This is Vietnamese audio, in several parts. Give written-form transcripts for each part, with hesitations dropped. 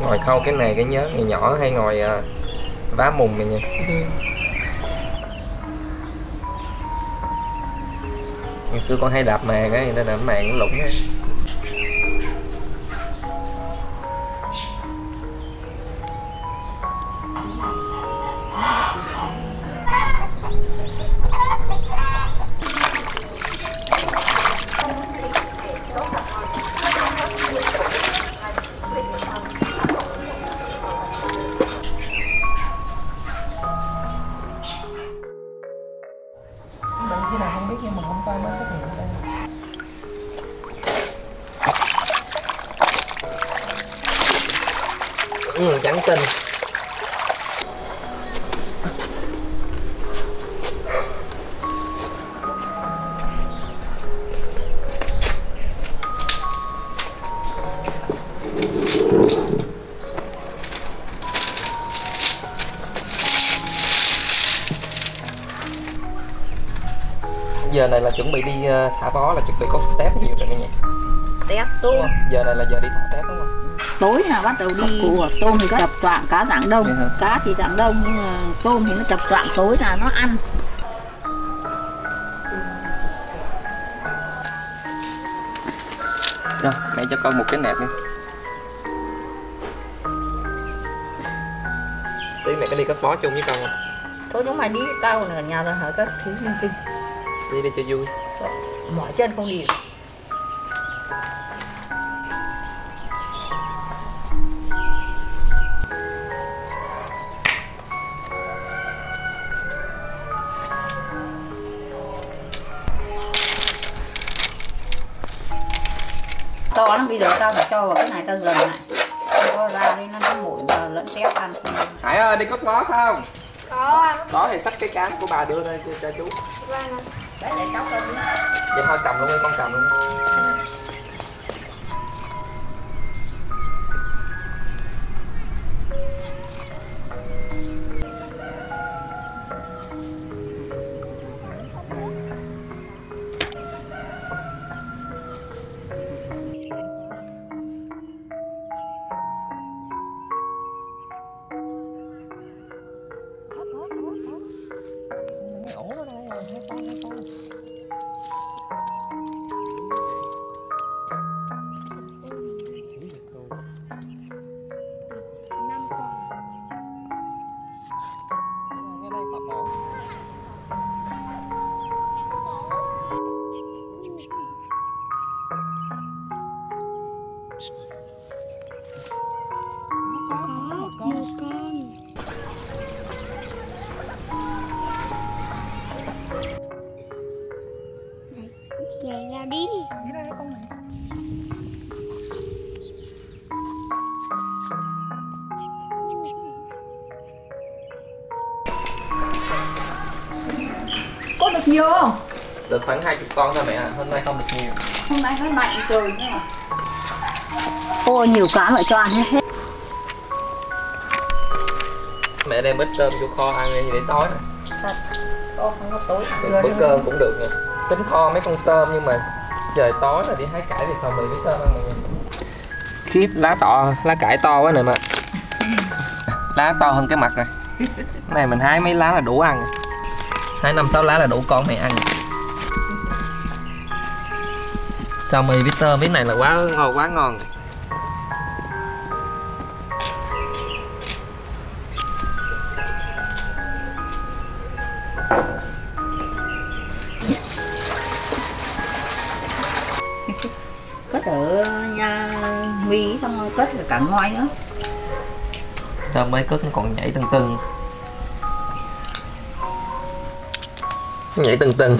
Ngồi khâu cái này cái nhớ ngày nhỏ hay ngồi vá mùng này nha. Ngày xưa con hay đạp màng á, nên là màng nó lủng á. Cái này không biết nhưng mà hôm qua mới xuất hiện đây. Trắng tinh. Giờ này là chuẩn bị đi thả bó, là chuẩn bị có tép nhiều rồi nha. Tép tôm. Giờ này là giờ đi thả tép đúng không? Tối là bắt đầu đi tôm thì chập choạng, cá dạng đông, cá thì dạng đông nhưng mà tôm thì nó chập choạng tối là nó ăn. Rồi mẹ cho con một cái nẹp nha. Tí mẹ có đi cắt bó chung với con không? Thôi chúng mày đi, tao ở nhà rồi hả các thứ linh tinh. Đi cho vui. Mỏi chân không đi. To lắm, bây giờ tao phải cho vào cái này tao dần lại. Cho ra đi nó bụi và lẫn tép ăn. Hải ơi đi cắt bó không? Có anh. Có thì xách cái cám của bà đưa đây cho chú. Vâng anh. Đấy để cháu lên. Vậy thôi cầm luôn đi, con cầm luôn. Vậy ra đi. Nghĩ ra cái con này. Có được nhiều không? Được khoảng 20 con thôi mẹ ạ, hôm nay không được nhiều. Hôm nay nó lạnh trời nữa mà. Ôi nhiều cá phải cho ăn hết. Mẹ đem bít tôm vô kho ăn đi để tối nè. Thật. Không có tối. Bữa cơm cũng được nha. Tính kho mấy con tôm nhưng mà trời tối là đi hái cải thì xong rồi bít tôm ăn rồi. Khiếp lá cải to quá nè mà. Lá to hơn cái mặt rồi. Cái này mình hái mấy lá là đủ ăn. Hái 5-6 lá là đủ con mày ăn. Sao mì với tôm, cái này là quá ngon. Cất ở nhà mì xong rồi cất ở cả ngoài nữa. Tôm mới cất nó còn nhảy tưng tưng. Nhảy tưng tưng.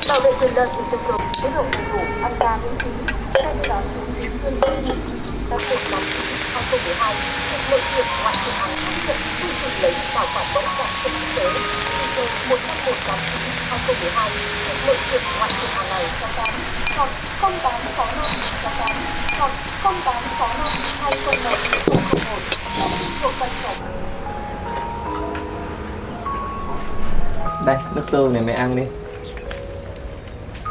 Bảo vệ quyền lợi người tiêu dùng, chế độ đầy đủ, an toàn miễn phí. Đây là chuyên viên đặc biệt là 2012, nội diện ngoại phương án hướng dẫn quy trình lấy bảo quản mẫu dạng thực tế, một một tám hai câu 12 nội chuyện ngoại trừ hàng ngày cho con hoặc 0865 cho con hoặc 0865 201 001 thuộc văn phòng. Đây, nước tương này mày ăn đi.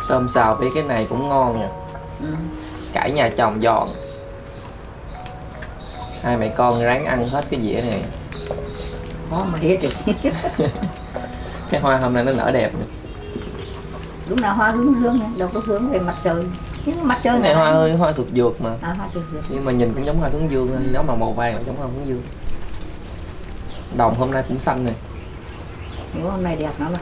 Tôm xào với cái này cũng ngon nè. Cải nhà chồng giòn. Hai mẹ con ráng ăn hết cái dĩa này. Khó mà hết được. Cái hoa hôm nay nó nở đẹp nè. Đúng là hoa hướng dương nha, đâu có hướng về mặt trời. Cái mặt trời này hoa hơi hoa thuộc dược mà. Hoa thuộc dược. Nhưng mà nhìn cũng giống hoa hướng dương, nó mà màu vàng giống hoa hướng dương. Đồng hôm nay cũng xanh nè. Đúng hôm nay đẹp lắm rồi.